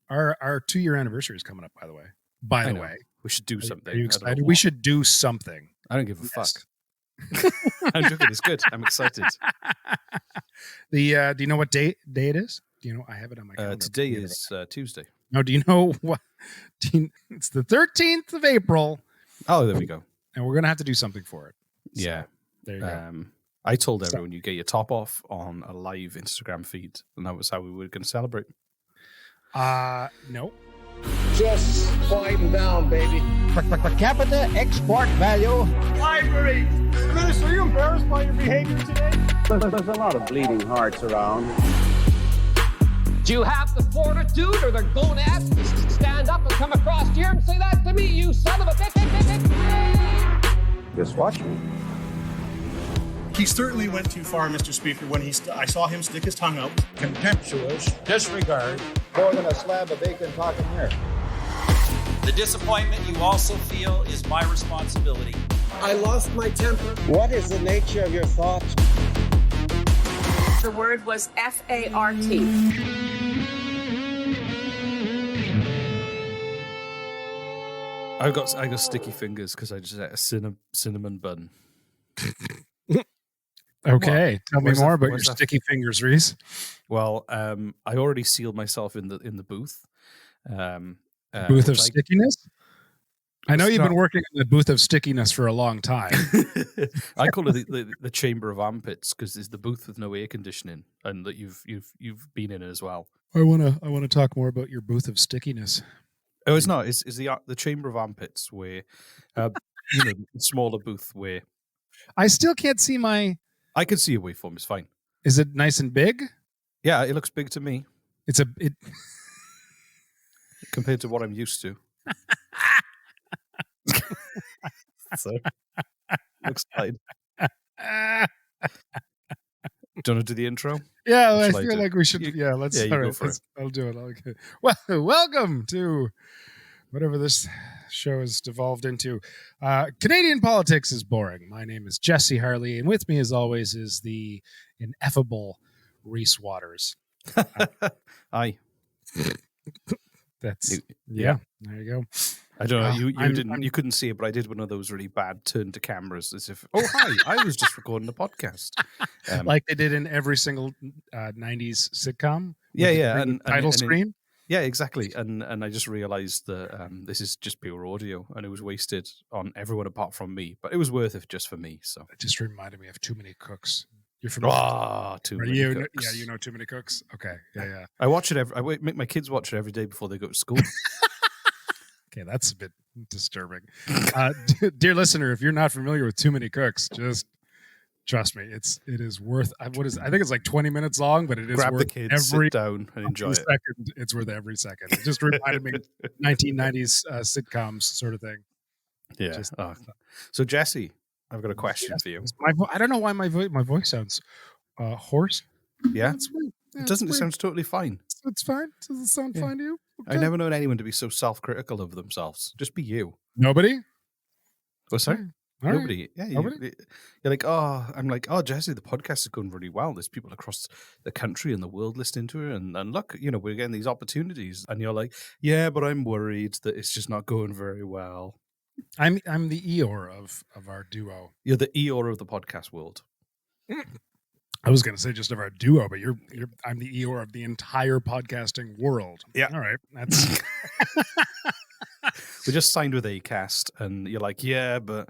Our 2-year anniversary is coming up, by the way. By the way, we should do something. Are you excited? We should do something. I don't give a fuck. I'm joking. It's good. I'm excited. Do you know what day it is? Do you know? I have it on my calendar. Today is Tuesday. No, do you know what? It's the 13th of April. Oh, there we go. And we're gonna have to do something for it. So, yeah. There you go. I told everyone you get your top off on a live Instagram feed, and that was how we were going to celebrate. No. Just quieten down, baby. Per capita export value. Library! Minister, are you embarrassed by your behavior today? There's a lot of bleeding hearts around. Do you have the fortitude or the gonads to stand up and come across here and say that to me, you son of a bitch? Just watch me. He certainly went too far, Mr. Speaker, when I saw him stick his tongue out. Contemptuous disregard. More than a slab of bacon talking here. The disappointment you also feel is my responsibility. I lost my temper. What is the nature of your thoughts? The word was FART. I got sticky fingers because I just ate a cinnamon bun. Okay, tell me more about your sticky fingers, Rhys. Well, I already sealed myself in the booth. Booth of stickiness? I know you've been working in the booth of stickiness for a long time. I call it the chamber of armpits because it's the booth with no air conditioning, and that you've been in it as well. I wanna talk more about your booth of stickiness. Oh, it's not. It's the chamber of armpits where, the smaller booth where. I still can't see my. I can see your waveform. It's fine. Is it nice and big? Yeah, it looks big to me. It compared to what I'm used to. So looks fine. Do you want to do the intro? Yeah, I feel like we should. Let's. Yeah, all right, I'll do it. Okay. Well, welcome to whatever this show has devolved into. Canadian politics is boring. My name is Jesse Harley, and with me, as always, is the ineffable Rhys Waters. Aye. That's yeah. There you go. I don't know. You couldn't see it, but I did one of those really bad turn to cameras as if, oh hi, I was just recording a podcast, like they did in every single '90s sitcom. Yeah, and title screen. Yeah, exactly. And I just realized that this is just pure audio, and it was wasted on everyone apart from me. But it was worth it just for me. So it just reminded me of Too Many Cooks. You're familiar? Too Many Cooks. Yeah, you know Too Many Cooks. Okay, yeah. I watch it. I make my kids watch it every day before they go to school. Okay, that's a bit disturbing. Dear listener, if you're not familiar with Too Many Cooks, just trust me, it is worth. I think it's like 20 minutes long, but it is Grab worth the kids, sit down and enjoy it. Second, it's worth every second. It just reminded me 1990s sitcoms sort of thing. Yeah. So Jesse, I've got a question for you. I don't know why my voice sounds hoarse. Yeah, it's weird. Yeah, it doesn't. It sounds totally fine. It's fine. Does it sound fine to you? Okay. I've never known anyone to be so self-critical of themselves. Just be you. Nobody? Oh, sorry? All Nobody. Right. Yeah, Nobody? You're like, I'm like, Jesse, the podcast is going really well. There's people across the country and the world listening to it. And look, we're getting these opportunities. And you're like, yeah, but I'm worried that it's just not going very well. I'm the Eeyore of our duo. You're the Eeyore of the podcast world. I was going to say just of our duo, but I'm the Eeyore of the entire podcasting world. Yeah. All right. That's we just signed with Acast, and you're like, yeah, but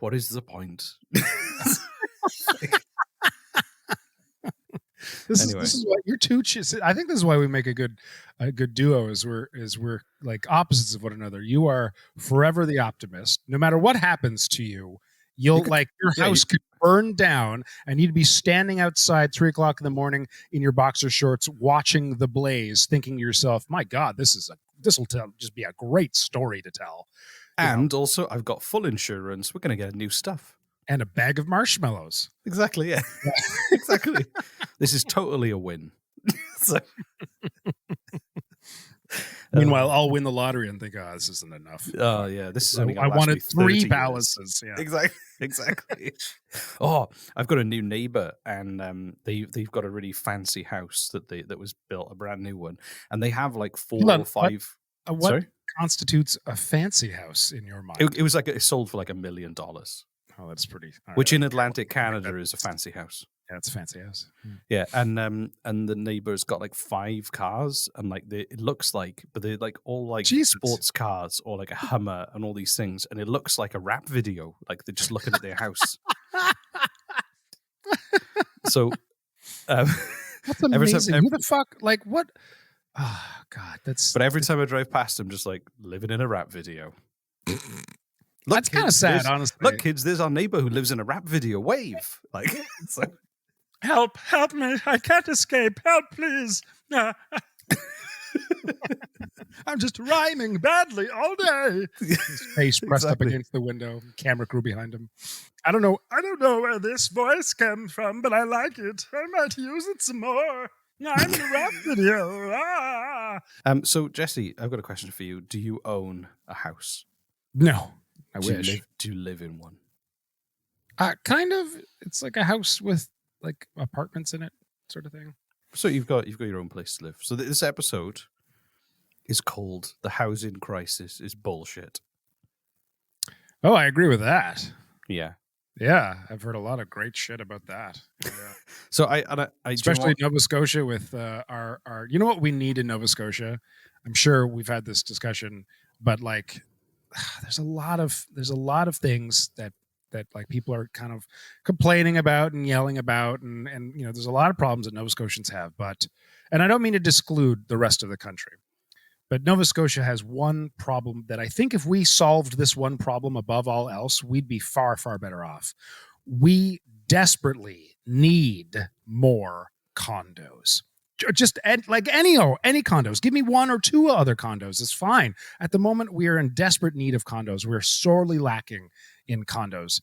what is the point? This is why you're too. I think this is why we make a good duo. Is we're like opposites of one another. You are forever the optimist. No matter what happens to you, your house could burn down, and you'd be standing outside 3:00 in the morning in your boxer shorts, watching the blaze, thinking to yourself, "My God, this will just be a great story to tell." And also, I've got full insurance. We're going to get new stuff. And a bag of marshmallows. Exactly, yeah. Exactly. This is totally a win. So, Meanwhile, I'll win the lottery and think, "Oh, this isn't enough." Oh yeah, this is only I gonna last wanted me 3 30 palaces. years. Yeah. Exactly. Oh, I've got a new neighbor, and they've got a really fancy house that was built, a brand new one, and they have like 4 Hold on, or 5. What Sorry, constitutes a fancy house in your mind? it was like it sold for like $1 million, Oh, that's pretty. All which right, in okay. Atlantic Canada is a fancy house. Yeah, it's a fancy house. Yeah, and the neighbor's got like 5 cars, and like it looks like, but they're like all like Jesus. sports cars or like a Hummer and all these things, and it looks like a rap video. Like they're just looking at their house. So, That's amazing. Who the fuck? Like what? Oh God, that's. But every time I drive past, I'm just like living in a rap video. Look, That's kind of sad, honestly. Look, kids, there's our neighbor who lives in a rap video. Wave, like, it's like Help me! I can't escape. Help, please. I'm just rhyming badly all day. His face pressed up against the window. Camera crew behind him. I don't know where this voice comes from, but I like it. I might use it some more. I'm in a rap video. Ah. So Jesse, I've got a question for you. Do you own a house? No, I Do you wish. do you live in one? Kind of. It's like a house with like apartments in it, sort of thing. So you've got your own place to live. So this episode is called "The Housing Crisis is Bullshit." Oh, I agree with that. Yeah. Yeah, I've heard a lot of great shit about that. Yeah. So I especially Nova Scotia with our you know what we need in Nova Scotia? I'm sure we've had this discussion, but like there's a lot of things that like people are kind of complaining about and yelling about, and you know there's a lot of problems that Nova Scotians have, and I don't mean to disclude the rest of the country. But Nova Scotia has one problem that I think if we solved this one problem above all else, we'd be far, far better off. We desperately need more condos. Just like any condos. Give me 1 or 2 other condos. It's fine. At the moment, we are in desperate need of condos. We're sorely lacking in condos,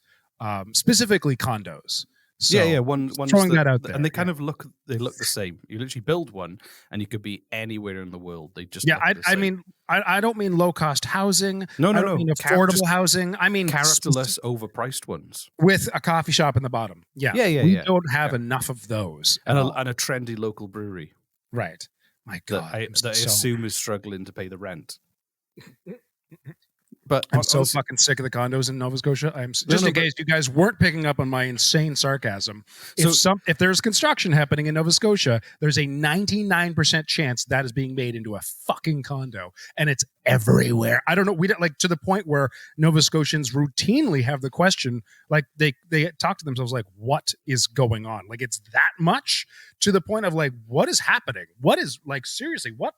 specifically condos. So, yeah. One's throwing that out there, and they kind of look the same. You literally build one, and you could be anywhere in the world. They just I mean, I don't mean low cost housing. No. I don't mean affordable housing. I mean characterless, overpriced ones with a coffee shop in the bottom. Yeah. We don't have enough of those, and a trendy local brewery. Right. My God, that I assume is struggling to pay the rent. But I'm so fucking sick of the condos in Nova Scotia. In case you guys weren't picking up on my insane sarcasm. If there's construction happening in Nova Scotia, there's a 99% chance that is being made into a fucking condo, and it's everywhere. I don't know. We don't like to the point where Nova Scotians routinely have the question, like they talk to themselves like, "What is going on?" Like it's that much to the point of like, "What is happening? What is like seriously what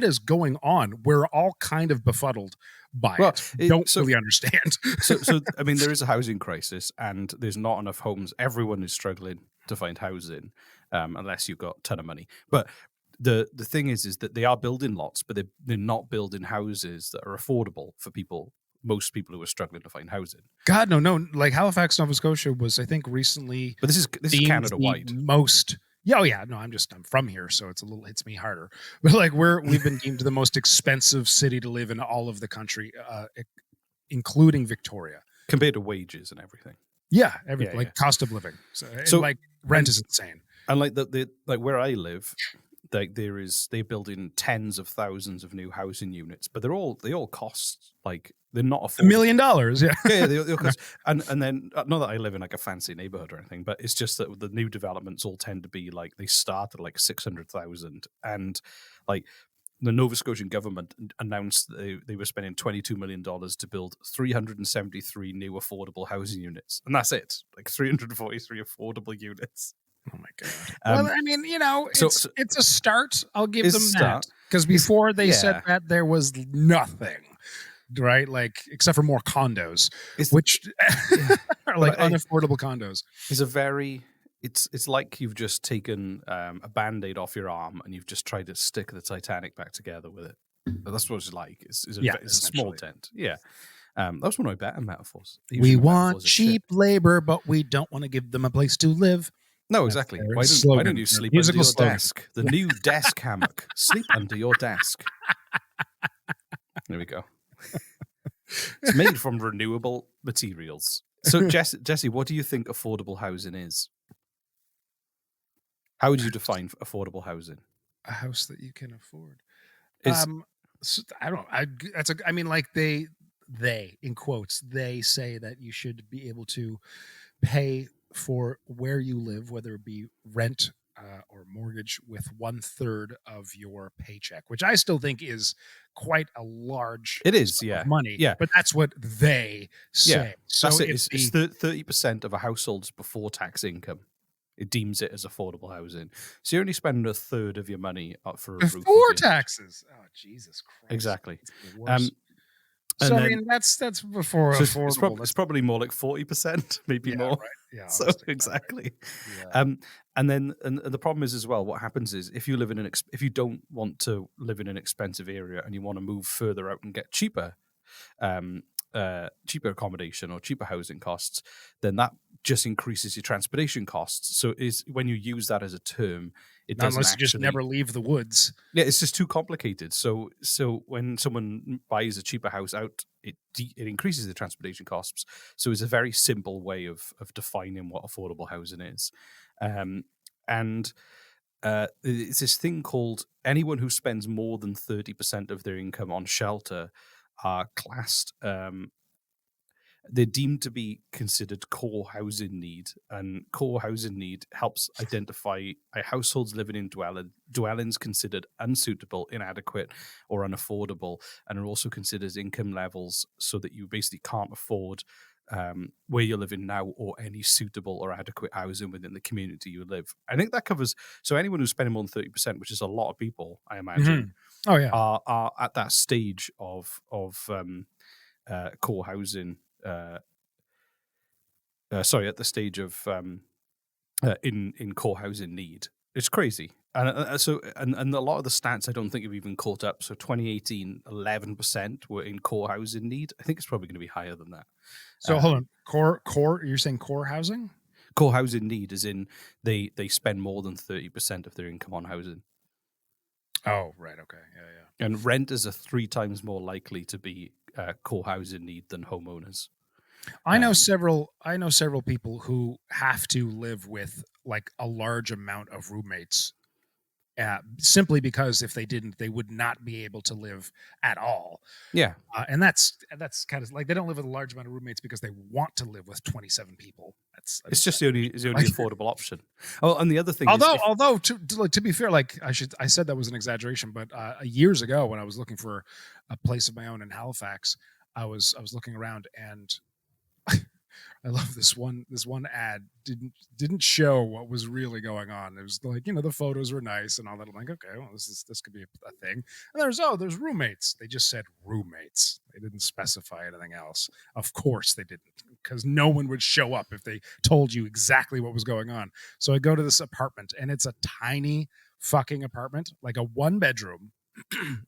is going on?" We're all kind of befuddled by it. Don't really understand. so I mean, there is a housing crisis, and there's not enough homes. Everyone is struggling to find housing, unless you've got a ton of money. But the thing is that they are building lots, but they're not building houses that are affordable for people. Most people who are struggling to find housing. God, no. Like Halifax, Nova Scotia was, I think, recently. But this is Canada wide. Most. Yeah, oh yeah, no, I'm from here, so it's hits me harder. But like we've been deemed the most expensive city to live in all of the country, including Victoria, compared to wages and everything. Yeah, everything, cost of living. So like rent is insane. And like the like where I live, like they're building tens of thousands of new housing units, but they all cost like they're not affordable. $1 million. Yeah, they all cost. And then not that I live in like a fancy neighborhood or anything, but it's just that the new developments all tend to be like they start at like 600,000, and like the Nova Scotian government announced that they were spending $22 million to build 373 new affordable housing units, and that's it, like 343 affordable units. Oh my God. Well, I mean, you know, it's a start. I'll give them that. Because before they said that, there was nothing, right? Like, except for more condos, which are like unaffordable condos. It's like you've just taken a Band-Aid off your arm and you've just tried to stick the Titanic back together with it. That's what it's like. It's a small dent. Yeah. That was one of my better metaphors. We want cheap labor, but we don't want to give them a place to live. No, exactly. their Why slogan, don't you their sleep under musical your slogan. desk? The new desk hammock. Sleep under your desk. There we go. It's made from renewable materials. So, Jesse, what do you think affordable housing is? How would you define affordable housing? A house that you can afford. Is So, I don't. I mean, like they in quotes they say that you should be able to pay for where you live, whether it be rent or mortgage, with 1/3 of your paycheck, which I still think is quite a large it is, sum yeah, of money. yeah, but that's what they say. yeah. So That's it. if It's 30% of a household's before tax income. It deems it as affordable housing. So you're only spending 1/3 of your money for a roof before over your head. taxes, oh Jesus Christ! Exactly. It's the worst. And So I then- mean, that's before So affordable. it's probably more like 40%, maybe Yeah, more. right. Yeah, So I'll stick with that, exactly. right. Yeah. And then and the problem is as well, what happens is if you live in if you don't want to live in an expensive area and you want to move further out and get cheaper accommodation or cheaper housing costs, then that just increases your transportation costs. So is when you use that as a term, it doesn't unless you just actually never leave the woods. Yeah, it's just too complicated. So when someone buys a cheaper house out, it increases the transportation costs. So it's a very simple way of defining what affordable housing is. And it's this thing called anyone who spends more than 30% of their income on shelter are classed. They're deemed to be considered core housing need, and core housing need helps identify households living in dwellings considered unsuitable, inadequate, or unaffordable, and it also considers income levels so that you basically can't afford where you're living now or any suitable or adequate housing within the community you live. I think that covers, so anyone who's spending more than 30%, which is a lot of people, I imagine, Oh yeah, are at that stage of core housing. At the stage of in core housing need. It's crazy. And a lot of the stats I don't think have even caught up. So 2018, 11% were in core housing need. I think it's probably going to be higher than that. So hold on, core. You're saying core housing? Core housing need is in they spend more than 30% of their income on housing. Oh, right. Okay. Yeah. And rent is 3 times more likely to be core housing need than homeowners. I know several people who have to live with like a large amount of roommates, simply because if they didn't, they would not be able to live at all. Yeah, and that's kind of like they don't live with a large amount of roommates because they want to live with 27 people. It's just the only affordable option. Oh, and the other thing, although to be fair, like I said that was an exaggeration, but years ago when I was looking for a place of my own in Halifax, I was looking around and. I love this one ad didn't show what was really going on. It was like, the photos were nice and all that. I'm like, okay, well, this could be a thing. And there's roommates. They just said roommates. They didn't specify anything else. Of course they didn't, because no one would show up if they told you exactly what was going on. So I go to this apartment, and it's a tiny fucking apartment, like a 1-bedroom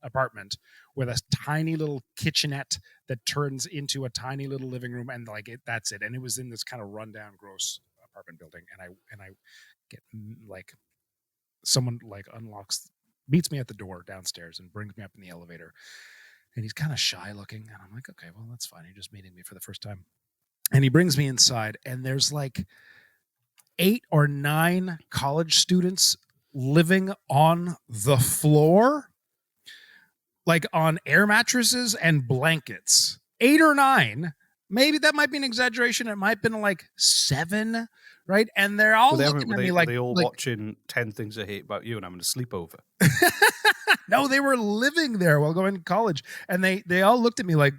apartment with a tiny little kitchenette that turns into a tiny little living room, and that's it. And it was in this kind of rundown, gross apartment building. And I get like someone meets me at the door downstairs and brings me up in the elevator. And he's kind of shy looking, and I'm like, okay, well, that's fine. You're just meeting me for the first time. And he brings me inside, and there's like 8 or 9 college students living on the floor, like on air mattresses and blankets. 8 or 9. Maybe that might be an exaggeration. It might have been like 7, right? And they're all looking at me like... Were they all watching 10 Things I Hate About You and having a sleepover? No, they were living there while going to college. And they all looked at me like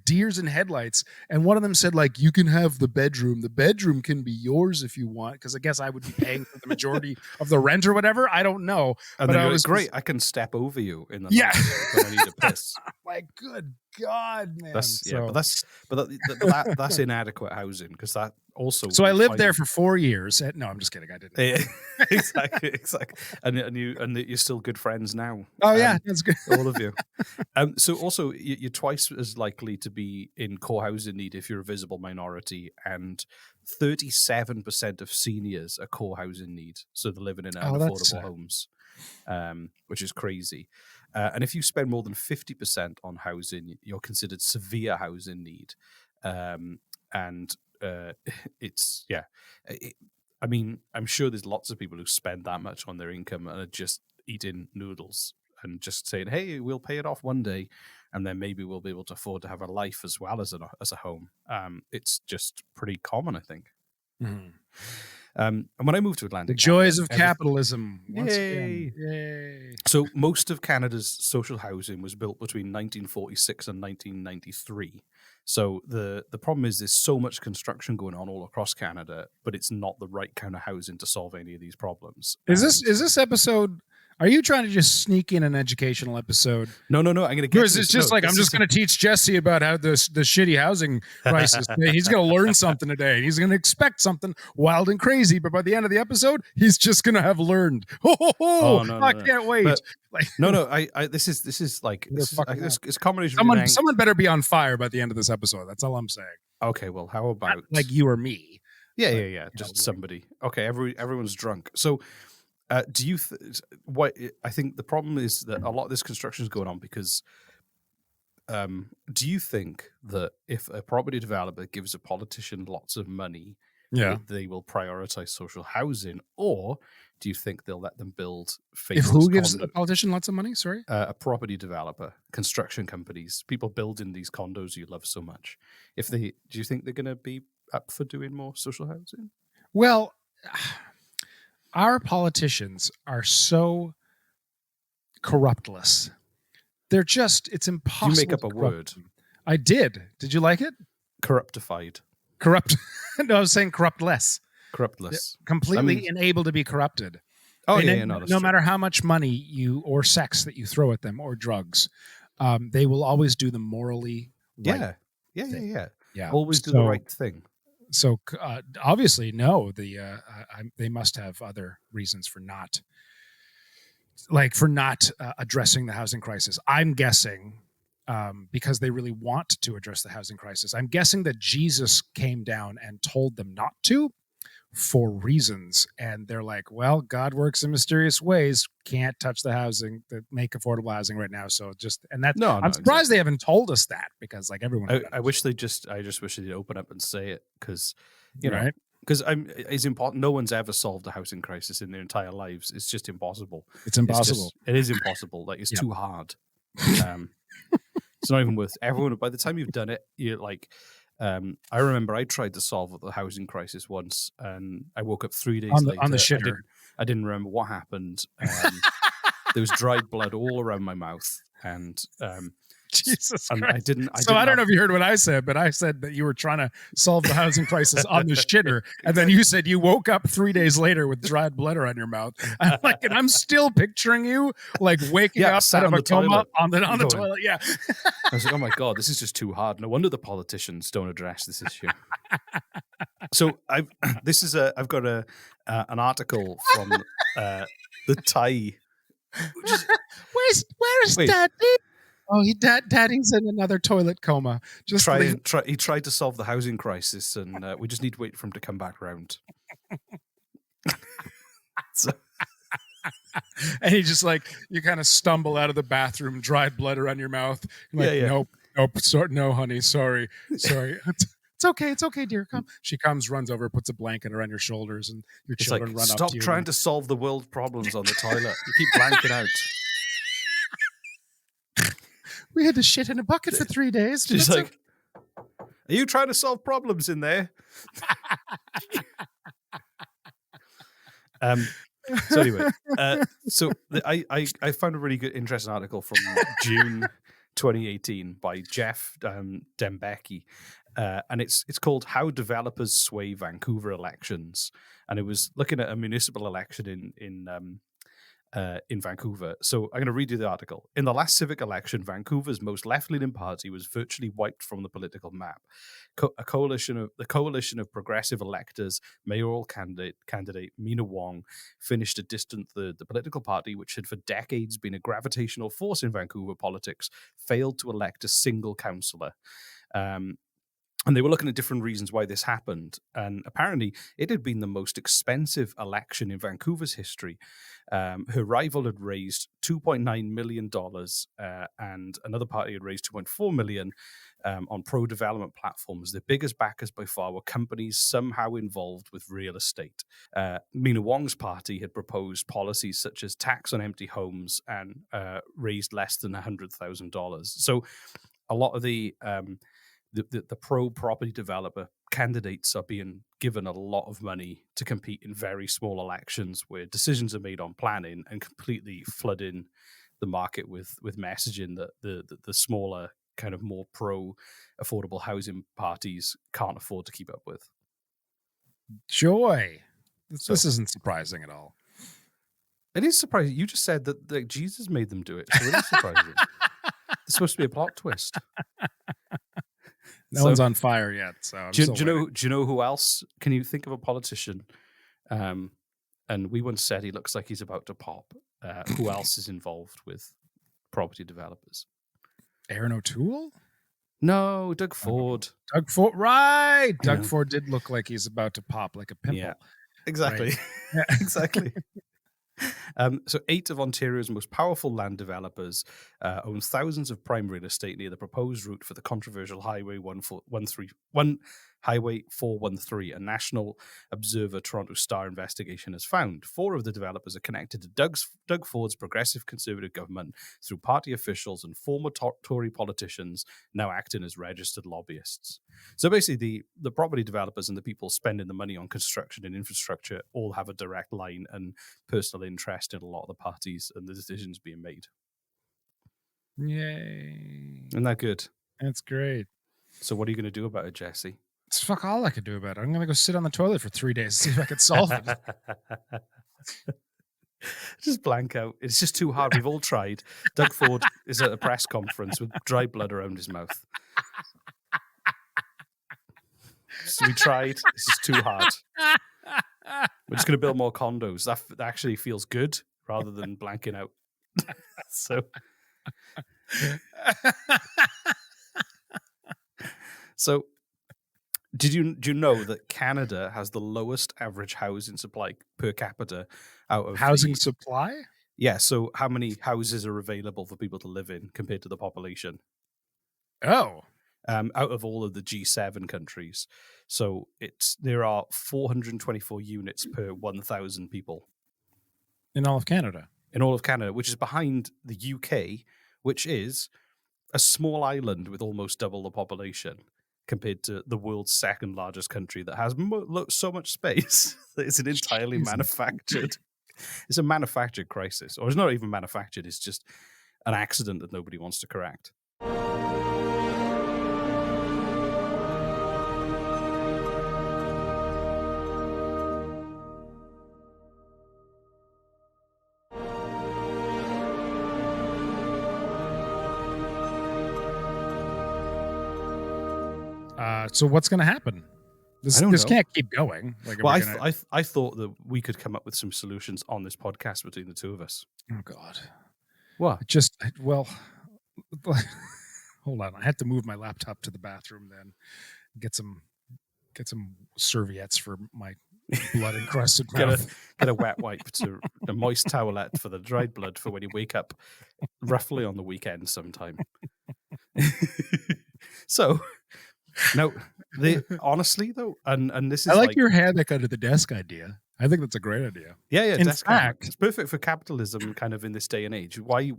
deers in headlights. And one of them said, like, you can have the bedroom. The bedroom can be yours if you want. Because I guess I would be paying for the majority of the rent or whatever. I don't know. And but then I was great. I can step over you in the night when I need a piss. Like, good God, man. That's inadequate housing because that also. So I lived there for 4 years. No, I'm just kidding. I didn't. Exactly. And you're still good friends now. Oh yeah, that's good. All of you. So also you're twice as likely to be in core housing need if you're a visible minority, and 37% of seniors are core housing need. So they're living in unaffordable homes, which is crazy. And if you spend more than 50% on housing, you're considered severe housing need. It's I mean, I'm sure there's lots of people who spend that much on their income and are just eating noodles and just saying, "Hey, we'll pay it off one day, and then maybe we'll be able to afford to have a life as well as a home." It's just pretty common, I think. Mm-hmm. And when I moved to Atlantic, the joys of capitalism. Once Yay. again. Yay! So most of Canada's social housing was built between 1946 and 1993. So the problem is there's so much construction going on all across Canada, but it's not the right kind of housing to solve any of these problems. Is this episode? Are you trying to just sneak in an educational episode? No. I'm going to get. Or is it just I'm just going to teach Jesse about how the shitty housing crisis? He's going to learn something today, and he's going to expect something wild and crazy. But by the end of the episode, he's just going to have learned. I can't wait. But, This is it's a combination. Someone better be on fire by the end of this episode. That's all I'm saying. Okay, well, how about not like you or me? Yeah. Just somebody. Okay, everyone's drunk. So. Do you? I think the problem is that a lot of this construction is going on because. Do you think that if a property developer gives a politician lots of money, they will prioritize social housing, or do you think they'll let them build? If who gives a politician lots of money? Sorry, a property developer, construction companies, people building these condos you love so much. Do you think they're going to be up for doing more social housing? Well. Our politicians are so corruptless. They're just, it's impossible. You make up a word. I did. Did you like it? Corruptified. Corrupt. No, I was saying corruptless. Corruptless. Completely unable to be corrupted. Oh, no matter how much money or sex that you throw at them or drugs, they will always do the morally right thing. Yeah. Always do the right thing. So obviously, no. They must have other reasons for not addressing the housing crisis. I'm guessing because they really want to address the housing crisis. I'm guessing that Jesus came down and told them not to for reasons, and they're like, "Well, God works in mysterious ways. Can't touch the housing, make affordable housing right now." So I'm surprised they haven't told us that because everyone. I just wish they'd open up and say it because it's important. No one's ever solved a housing crisis in their entire lives. It's just impossible. It is impossible. It's too hard. It's not even worth everyone. By the time you've done it, you're like. I remember I tried to solve the housing crisis once, and I woke up 3 days later. On the shitter. I didn't remember what happened. There was dried blood all around my mouth, and Jesus and Christ. I don't know if you heard what I said, but I said that you were trying to solve the housing crisis on the shitter, and then you said you woke up 3 days later with dried blood around your mouth. And I'm still picturing you waking up out of a coma on the toilet. Yeah. I was like, oh my God, this is just too hard. No wonder the politicians don't address this issue. So I've got an article from the Thai. Where's Daddy? Oh, Daddy's in another toilet coma. He tried to solve the housing crisis, and we just need to wait for him to come back round. And he just you kind of stumble out of the bathroom, dried blood around your mouth. You're nope, no, honey, sorry. It's okay, dear. Come. She comes, runs over, puts a blanket around your shoulders, and your children run up to you. Stop trying to solve the world's problems on the toilet. You keep blanking out. We had to shit in a bucket for 3 days. She's like, are you trying to solve problems in there? So anyway, I found a really good, interesting article from June 2018 by Jeff Dembecki, and it's called "How Developers Sway Vancouver Elections," and it was looking at a municipal election in in Vancouver. So I'm going to read you the article. In the last civic election, Vancouver's most left-leaning party was virtually wiped from the political map. The coalition of progressive electors, mayoral candidate Mina Wong, finished a distant third. The political party, which had for decades been a gravitational force in Vancouver politics, failed to elect a single councillor. And they were looking at different reasons why this happened. And apparently, it had been the most expensive election in Vancouver's history. Her rival had raised $2.9 million, and another party had raised $2.4 million on pro-development platforms. The biggest backers by far were companies somehow involved with real estate. Mina Wong's party had proposed policies such as tax on empty homes and raised less than $100,000. So a lot of the pro-property developer candidates are being given a lot of money to compete in very small elections where decisions are made on planning and completely flooding the market with messaging that the smaller, kind of more pro-affordable housing parties can't afford to keep up with. Joy. This isn't surprising at all. It is surprising. You just said that Jesus made them do it, so it is surprising. It's supposed to be a plot twist. No one's on fire yet. So do you know who else? Can you think of a politician? And we once said he looks like he's about to pop. Who else is involved with property developers? Aaron O'Toole? No, Doug Ford. Doug Ford, right? Doug Ford did look like he's about to pop like a pimple. Yeah, exactly. Right. Yeah, exactly. So 8 of Ontario's most powerful land developers own thousands of prime real estate near the proposed route for the controversial Highway 413, a National Observer Toronto Star investigation has found. 4 of the developers are connected to Doug Ford's progressive conservative government through party officials and former Tory politicians now acting as registered lobbyists. So basically, the property developers and the people spending the money on construction and infrastructure all have a direct line and personal interest in a lot of the parties and the decisions being made. Yay. Isn't that good? That's great. So what are you going to do about it, Jesse? It's fuck all I could do about it. I'm going to go sit on the toilet for 3 days and see if I can solve it. Just blank out. It's just too hard. We've all tried. Doug Ford is at a press conference with dry blood around his mouth. So we tried. It's just too hard. We're just going to build more condos. That actually feels good rather than blanking out. So do you know that Canada has the lowest average housing supply per capita out of housing supply? Yeah, so how many houses are available for people to live in compared to the population? Oh. Out of all of the G7 countries. So there are 424 units per 1,000 people. In all of Canada? In all of Canada, which is behind the UK, which is a small island with almost double the population compared to the world's second largest country that has so much space that it's an entirely manufactured. It's a manufactured crisis. Or it's not even manufactured, it's just an accident that nobody wants to correct. So what's going to happen? This can't keep going. I thought that we could come up with some solutions on this podcast between the two of us. Oh God! What? Hold on. I had to move my laptop to the bathroom. Then get some serviettes for my blood encrusted mouth. Get a wet wipe to a moist towelette for the dried blood for when you wake up, roughly on the weekend sometime. So. No, honestly though, and this is I like your hammock under the desk idea. I think that's a great idea. Yeah. In fact, it's perfect for capitalism, kind of in this day and age. Why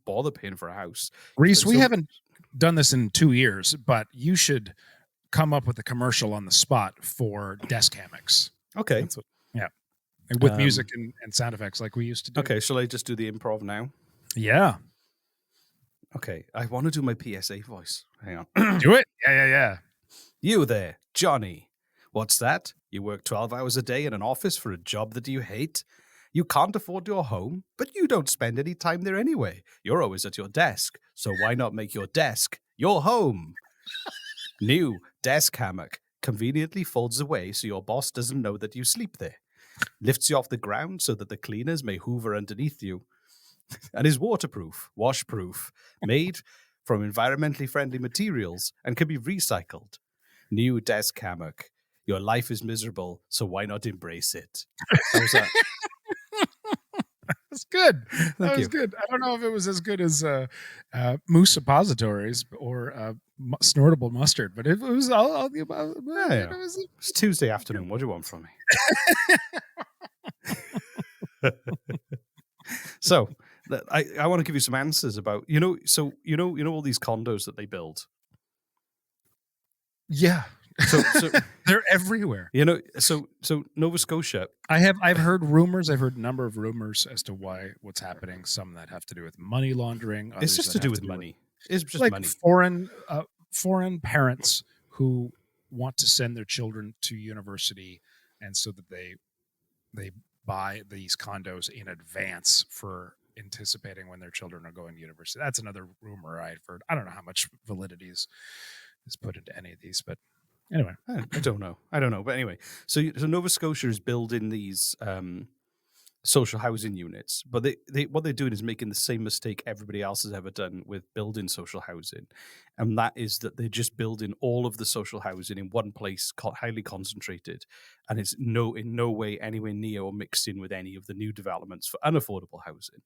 bother paying for a house? Rhys, we haven't done this in 2 years, but you should come up with a commercial on the spot for desk hammocks. Okay, and with music and sound effects like we used to do. Okay, shall I just do the improv now? Yeah. Okay, I want to do my PSA voice. Hang on. Do it. Yeah. You there, Johnny. What's that? You work 12 hours a day in an office for a job that you hate? You can't afford your home, but you don't spend any time there anyway. You're always at your desk, so why not make your desk your home? New desk hammock conveniently folds away so your boss doesn't know that you sleep there. Lifts you off the ground so that the cleaners may hoover underneath you. And is waterproof, washproof, made from environmentally friendly materials and can be recycled. New desk hammock. Your life is miserable, so why not embrace it? How was that? That's good. That was you. good. I don't know if it was as good as Moose Suppositories or Snortable Mustard, but it was all the above. Yeah. It's Tuesday afternoon. What do you want from me? So I want to give you some answers about all these condos that they build. Yeah. So they're everywhere. So Nova Scotia. I've heard rumors. I've heard a number of rumors as to what's happening. Some that have to do with money laundering. It's just to do with money. It's just like money. Foreign parents who want to send their children to university, and so that they buy these condos in advance for anticipating when their children are going to university. That's another rumor I've heard. I don't know how much validity is put into any of these, but anyway, I don't know. But anyway, so Nova Scotia is building these social housing units, but what they're doing is making the same mistake everybody else has ever done with building social housing, and that is that they're just building all of the social housing in one place, highly concentrated, and it's in no way anywhere near or mixed in with any of the new developments for unaffordable housing.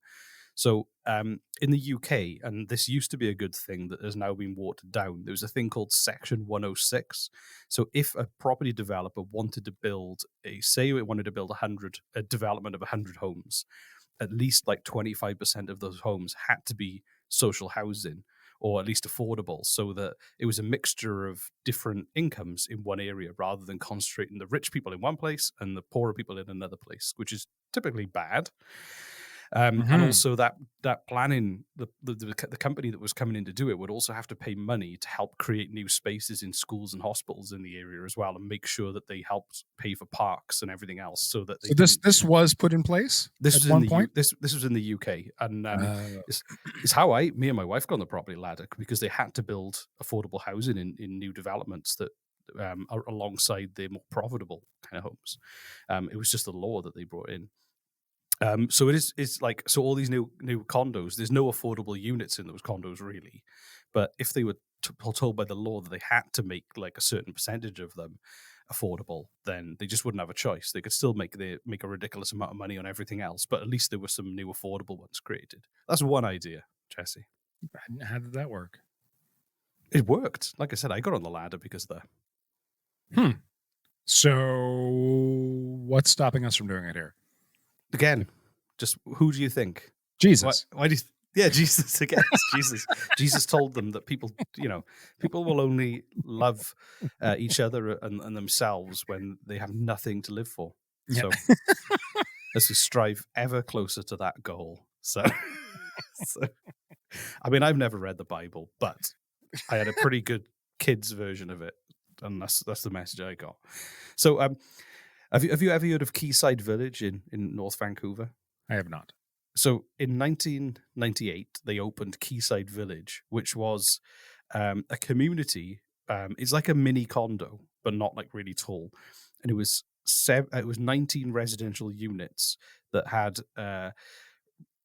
So in the UK, and this used to be a good thing that has now been watered down, there was a thing called Section 106. So if a property developer wanted to build a development of 100 homes, at least like 25% of those homes had to be social housing, or at least affordable, so that it was a mixture of different incomes in one area rather than concentrating the rich people in one place and the poorer people in another place, which is typically bad. And also that planning, the company that was coming in to do it would also have to pay money to help create new spaces in schools and hospitals in the area as well, and make sure that they helped pay for parks and everything else. So that this was put in place. This at was one in point. This was in the UK, and it's how me and my wife got on the property ladder, because they had to build affordable housing in new developments that are alongside the more profitable kind of homes. It was just the law that they brought in. So it's like, so all these new condos, there's no affordable units in those condos really, but if they were told by the law that they had to make like a certain percentage of them affordable, then they just wouldn't have a choice. They could still make a ridiculous amount of money on everything else, but at least there were some new affordable ones created. That's one idea, Jesse. How did that work? It worked. Like I said, I got on the ladder because of that. So what's stopping us from doing it here? Again, just who do you think? Jesus. Why do you... Jesus again. Jesus told them that people will only love each other and themselves when they have nothing to live for. Yeah. So let's just strive ever closer to that goal. So I mean, I've never read the Bible, but I had a pretty good kids version of it, and that's the message I got. So have you ever heard of Quayside Village in North Vancouver? I have not. So in 1998, they opened Quayside Village, which was a community. It's like a mini condo, but not like really tall. And it was 19 residential units that had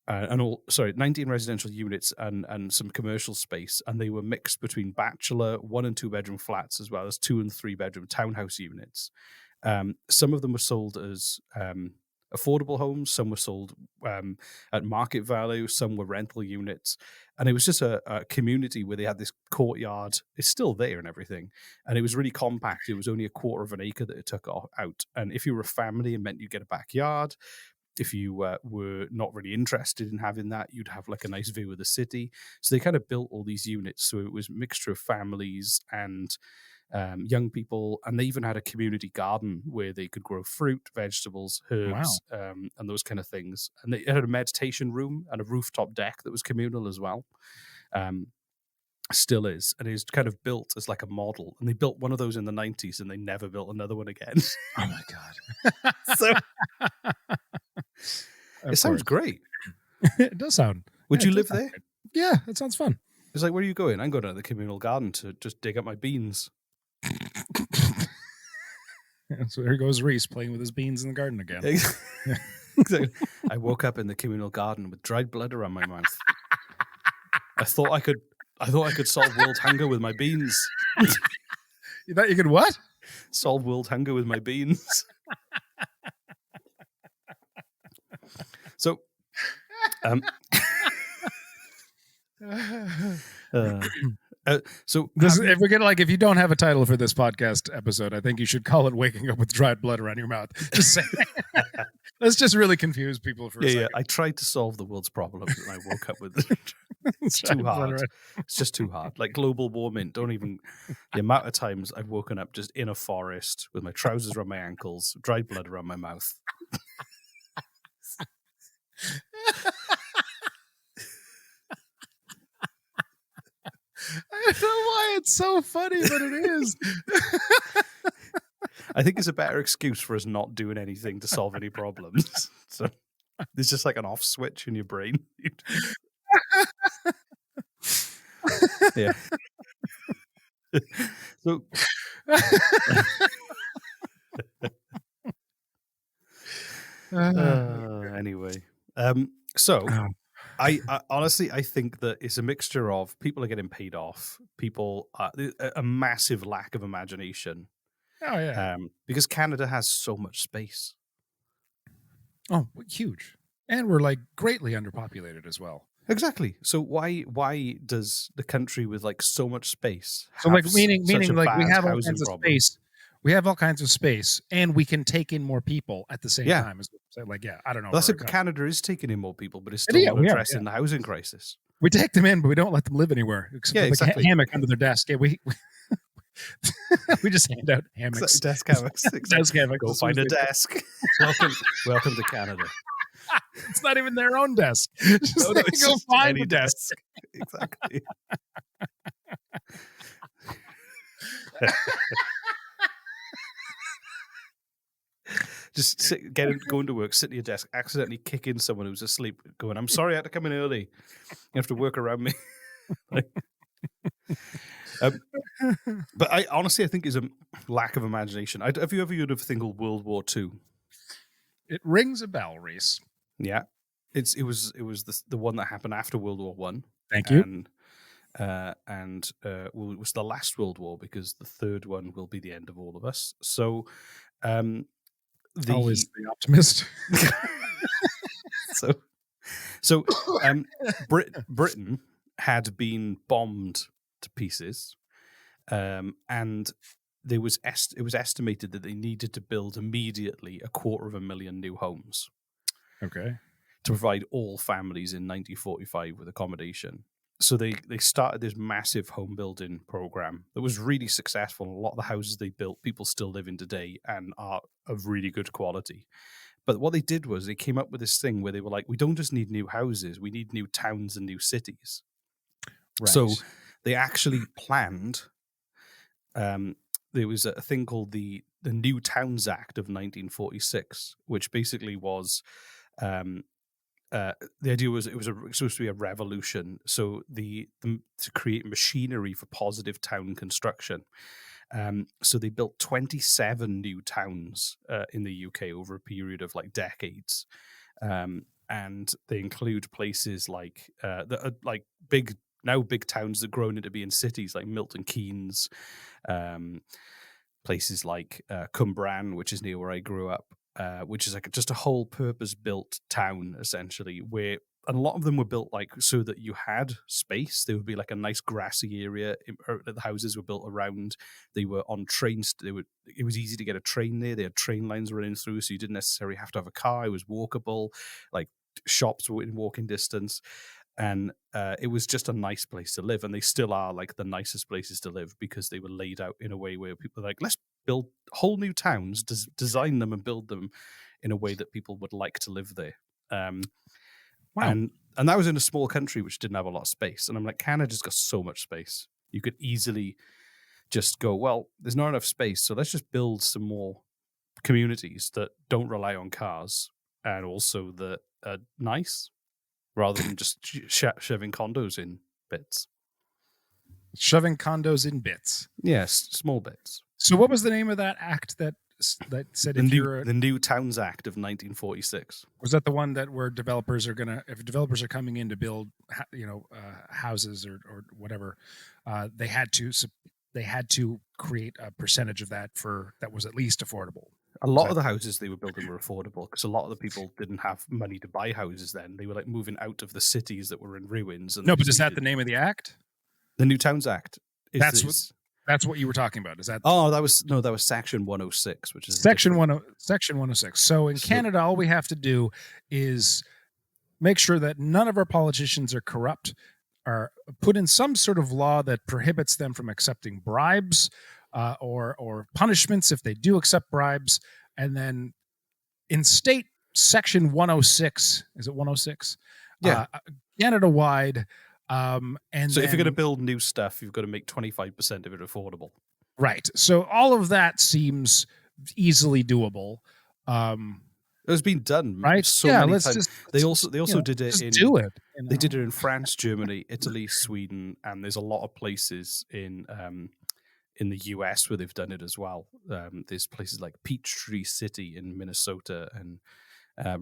19 residential units and some commercial space, and they were mixed between bachelor 1 and 2 bedroom flats, as well as 2 and 3 bedroom townhouse units. Some of them were sold as affordable homes, some were sold at market value, some were rental units, and it was just a community where they had this courtyard. It's still there and everything, and it was really compact. It was only 1/4 of an acre that it took out, and if you were a family, it meant you get a backyard. If you were not really interested in having that, you'd have like a nice view of the city. So they kind of built all these units, so it was a mixture of families and young people, and they even had a community garden where they could grow fruit, vegetables, herbs, and those kind of things. And they had a meditation room and a rooftop deck that was communal as well. Still is, and is kind of built as like a model. And they built one of those in the 90s, and they never built another one again. Oh my god! So It sounds great. It does sound. Would yeah, you it live does sound there? great. Yeah, it sounds fun. It's like, where are you going? I'm going to the communal garden to just dig up my beans. So there goes Rhys playing with his beans in the garden again. Exactly. I woke up in the communal garden with dried blood around my mouth. I thought I could solve world hunger with my beans. You thought you could what? Solve world hunger with my beans. So, if we're gonna if you don't have a title for this podcast episode, I think you should call it "Waking Up with Dried Blood Around Your Mouth." Just say, let's just really confuse people for a second. Yeah. I tried to solve the world's problems, and I woke up with it's too hard. It's just too hard. Like global warming. Don't even the amount of times I've woken up just in a forest with my trousers around my ankles, dried blood around my mouth. I don't know why it's so funny, but it is. I think it's a better excuse for us not doing anything to solve any problems. So there's just like an off switch in your brain. Yeah. So anyway, I honestly I think that it's a mixture of people are getting paid off, people a massive lack of imagination. Oh yeah, because Canada has so much space. Oh, huge, and we're like greatly underpopulated as well. Exactly. So why does the country with like so much space? So like meaning like we have all kinds of space. We have all kinds of space, and we can take in more people at the same time. Like, I don't know. That's it. Canada is taking in more people, but it's still not addressing the housing crisis. We take them in, but we don't let them live anywhere. Except for a hammock under their desk. Yeah, we just hand out hammocks. Desk hammocks. Desk hammocks. Go find a desk. Welcome to Canada. It's not even their own desk. Just go find a desk. Exactly. Just going to work, sit at your desk, accidentally kicking someone who's asleep, going, "I'm sorry, I had to come in early. You have to work around me." But I honestly, I think is a lack of imagination. Have you ever heard of a thing called World War II? It rings a bell, Rhys. Yeah, it was the one that happened after World War One. Thank you. And it was the last World War because the third one will be the end of all of us. So. Always the optimist. So Britain had been bombed to pieces, and it was estimated that they needed to build immediately 250,000 new homes. Okay. To provide all families in 1945 with accommodation. So they started this massive home building program that was really successful. A lot of the houses they built, people still live in today and are of really good quality. But what they did was they came up with this thing where they were like, we don't just need new houses, we need new towns and new cities. Right. So they actually planned, there was a thing called the New Towns Act of 1946, which basically was... the idea was it was supposed to be a revolution. So to create machinery for positive town construction. So they built 27 new towns in the UK over a period of like decades, and they include places like that are like big towns that grown into being cities like Milton Keynes, places like Cwmbran, which is near where I grew up. Which is like just a whole purpose-built town, essentially, and a lot of them were built like so that you had space. There would be like a nice grassy area. The houses were built around. They were on trains. It was easy to get a train there. They had train lines running through, so you didn't necessarily have to have a car. It was walkable. Like shops were in walking distance. And it was just a nice place to live. And they still are like the nicest places to live because they were laid out in a way where people are like, let's build whole new towns, design them and build them in a way that people would like to live there. Wow. And that was in a small country which didn't have a lot of space. And I'm like, Canada's got so much space. You could easily just go, well, there's not enough space, so let's just build some more communities that don't rely on cars and also that are nice, rather than just shoving condos in bits. Shoving condos in bits. Yes, small bits. So what was the name of that act that said the New Towns Act of 1946? Was that the one that where developers are if developers are coming in to build, houses or whatever, they had to create a percentage of that that was at least affordable. A lot of the houses they were building were affordable because a lot of the people didn't have money to buy houses then. They were like moving out of the cities that were in ruins. And no, but is that the name of the act? The New Towns Act. That's what you were talking about. Is that? Oh, that was Section 106, which is Section 106. So in Canada, all we have to do is make sure that none of our politicians are corrupt, are put in some sort of law that prohibits them from accepting bribes or punishments if they do accept bribes, and then in state Section 106, is it 106? Yeah, Canada-wide. And so if you're going to build new stuff, you've got to make 25% of it affordable. Right. So all of that seems easily doable. It's been done, right? So many times. They also did it in do it. They did it in France, Germany, Italy, Sweden, and there's a lot of places in the US where they've done it as well. There's places like Peachtree City in Minnesota and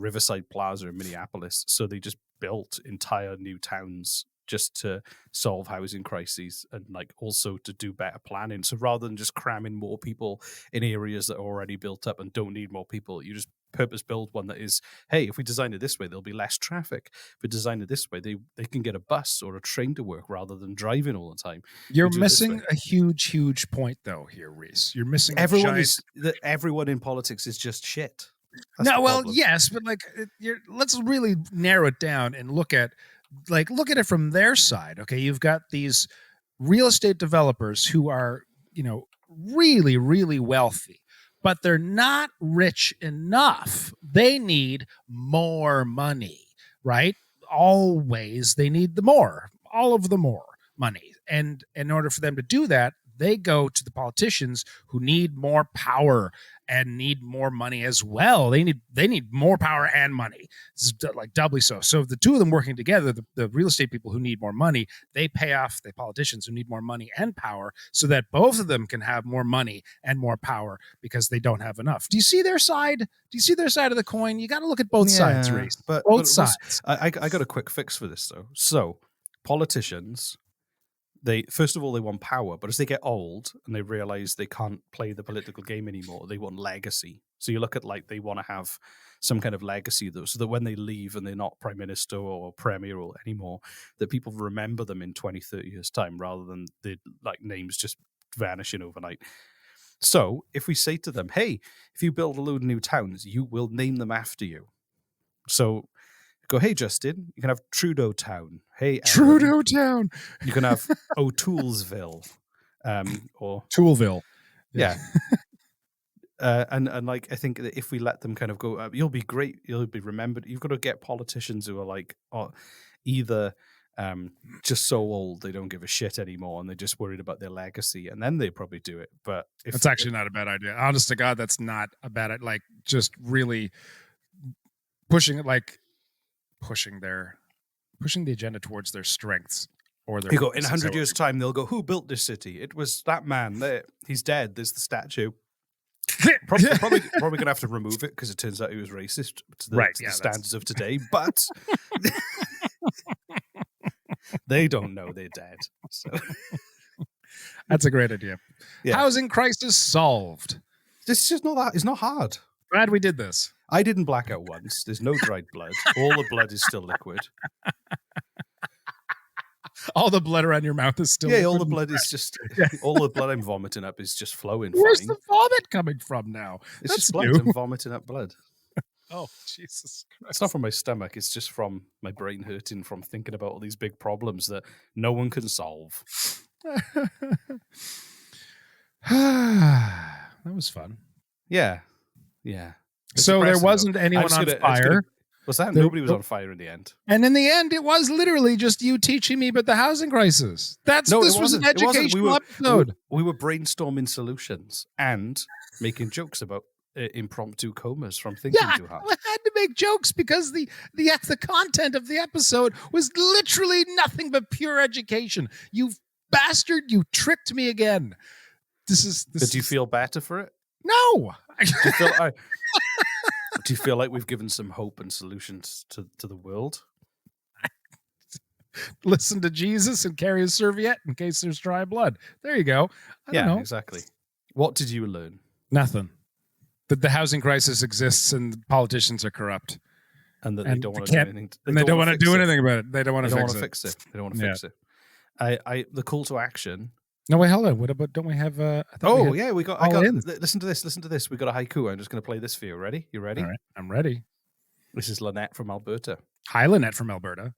Riverside Plaza in Minneapolis. So they just built entire new towns just to solve housing crises and like also to do better planning. So rather than just cramming more people in areas that are already built up and don't need more people, you just purpose build one that is, hey, if we design it this way, there'll be less traffic. If we design it this way, they can get a bus or a train to work rather than driving all the time. You're missing a huge point though here, Rhys. You're missing everyone in politics is just shit. That's yes, but like let's really narrow it down and look at it from their side. Okay, you've got these real estate developers who are, really, really wealthy, but they're not rich enough. They need more money, right? Always they need all of the more money. And in order for them to do that, they go to the politicians who need more power and need more money as well. They need more power and money. This is like doubly so. So the two of them working together, the real estate people who need more money, they pay off the politicians who need more money and power so that both of them can have more money and more power because they don't have enough. Do you see their side? Do you see their side of the coin? You got to look at both sides, Rhys. Both sides. I got a quick fix for this though. So politicians, they first of all they want power, but as they get old and they realize they can't play the political game anymore, they want legacy. So you look at they want to have some kind of legacy though, so that when they leave and they're not prime minister or premier or anymore, that people remember them in 20, 30 years time rather than the names just vanishing overnight. So if we say to them, hey, if you build a load of new towns, you will name them after you. So go, hey, Justin, you can have Trudeau Town. Hey, Aaron, Trudeau Town. You can have O'Toolesville, or Toolville. Yeah. And I think that if we let them kind of go, you'll be great. You'll be remembered. You've got to get politicians who are either just so old they don't give a shit anymore and they're just worried about their legacy, and then they probably do it. But that's actually not a bad idea. Honest to God, that's not a bad idea. Just really pushing it, pushing the agenda towards their strengents or their. You go in 100 years' time, they'll go, "Who built this city? It was that man. There, he's dead. There's the statue." probably gonna have to remove it because it turns out he was racist to the standards of today. But they don't know they're dead. So that's a great idea. Yeah. Housing crisis solved. This is just not that. It's not hard. Glad we did this. I didn't black out once. There's no dried blood. All the blood is still liquid. All the blood around your mouth is still liquid. All the blood is just all the blood I'm vomiting up is just flowing. Where's fine. the vomit coming from now? It's just blood. I'm vomiting up blood. Oh, Jesus Christ. It's not from my stomach. It's just from my brain hurting from thinking about all these big problems that no one can solve. That was fun. Yeah. So there wasn't anyone on fire. Was that? Nobody was on fire in the end. And in the end, it was literally just you teaching me about the housing crisis. This was an educational episode. We were brainstorming solutions and making jokes about impromptu comas from thinking too hard. I had to make jokes because the content of the episode was literally nothing but pure education. You bastard! You tricked me again. But do you feel better for it? No. Do you feel like we've given some hope and solutions to the world? Listen to Jesus and carry a serviette in case there's dry blood. There you go. I don't know. Exactly. What did you learn? Nothing. That the housing crisis exists and politicians are corrupt. And that they don't want to do anything. They don't want to do anything about it. They don't want to fix it. They don't want to fix it. The call to action. No, wait, hold on. What about, don't we have... I got... Listen to this. We got a haiku. I'm just going to play this for you. Ready? You ready? All right, I'm ready. This is Lynette from Alberta. Hi, Lynette from Alberta.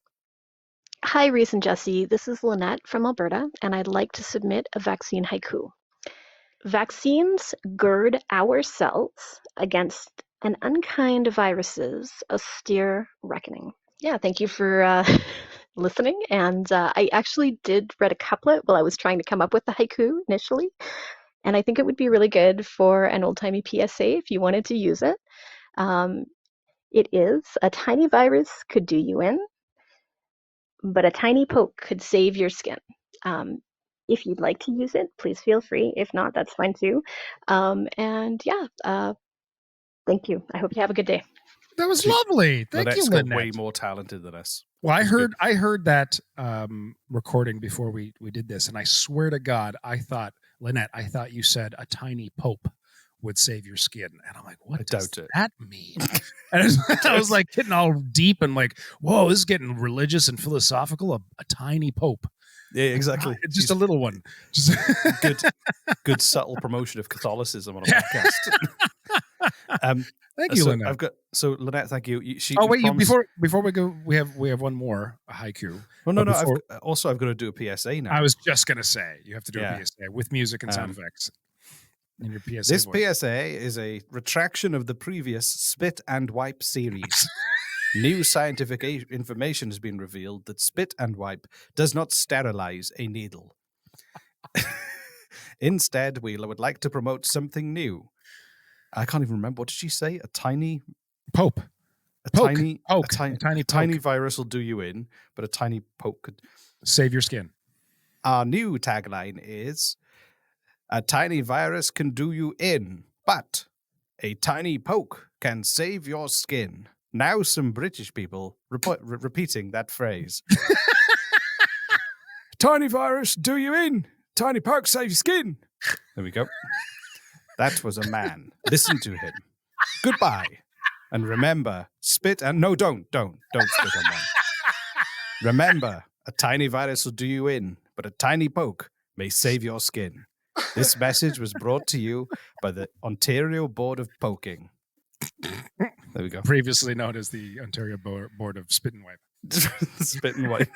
Hi, Rhys and Jesse. This is Lynette from Alberta, and I'd like to submit a vaccine haiku. Vaccines gird our cells against an unkind virus's austere reckoning. Yeah, thank you for listening. And I actually did read a couplet while I was trying to come up with the haiku initially. And I think it would be really good for an old-timey PSA if you wanted to use it. It is, a tiny virus could do you in, but a tiny poke could save your skin. If you'd like to use it, please feel free. If not, that's fine too. Thank you. I hope you have a good day. That was lovely. Thank you, Lynette. Way more talented than us. Well, I heard that recording before we did this, and I swear to God, Lynette, I thought you said a tiny pope would save your skin, and I'm like, what does that mean? And I was like getting all deep and like, whoa, this is getting religious and philosophical. A tiny pope. Yeah, exactly. Just a little one. Just good subtle promotion of Catholicism on a podcast. Thank you, Lynette. Lynette, thank you. Before we go, we have one more haiku. No. I've got to do a PSA now. I was just gonna say you have to do a PSA with music and sound effects. In your PSA this voice. PSA is a retraction of the previous Spit and Wipe series. New scientific information has been revealed that spit and wipe does not sterilize a needle. Instead, we would like to promote something new. I can't even remember. What did she say? A tiny pope. A tiny virus will do you in, but a tiny poke could save your skin. Our new tagline is, a tiny virus can do you in, but a tiny poke can save your skin. Now some British people repeating that phrase. Tiny virus, do you in? Tiny poke, save your skin. There we go. That was a man. Listen to him. Goodbye. And remember, spit and... No, don't spit on one. Remember, a tiny virus will do you in, but a tiny poke may save your skin. This message was brought to you by the Ontario Board of Poking. There we go. Previously known as the Ontario Board of Spit and Wipe. Spit and Wipe.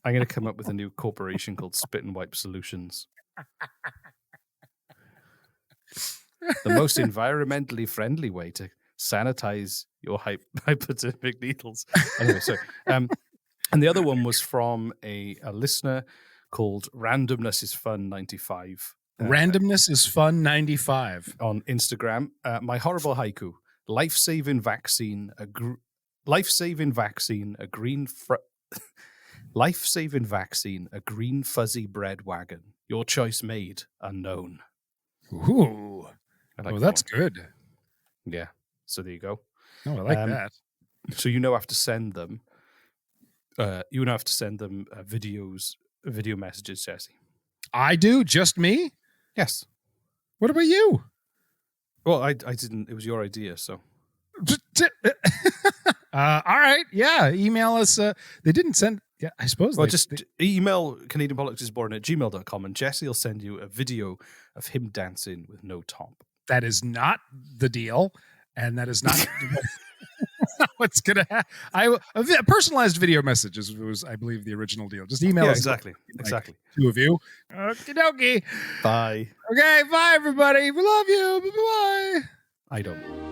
I'm going to come up with a new corporation called Spit and Wipe Solutions. The most environmentally friendly way to sanitize your hypodermic needles. Anyway, so and the other one was from a listener called Randomness is Fun 95. Randomness is Fun 95 on Instagram. My horrible haiku: life-saving vaccine, a green fuzzy bread wagon. Your choice made, unknown. Ooh, that's good. Yeah. So there you go. Oh, I like that. So you have to send them. Video messages, Jesse. I do. Just me. Yes. What about you? Well, I didn't. It was your idea, so. All right. Yeah. Email us. They didn't send. Yeah, I suppose. Well, just email CanadianPoliticsBorn@gmail.com and Jesse will send you a video of him dancing with no top. That is not the deal, and that is not what's going to happen. A personalized video message was, I believe, the original deal. Just email us. Exactly. Two of you. Okie dokie. Bye. Okay. Bye, everybody. We love you. Bye-bye. I don't.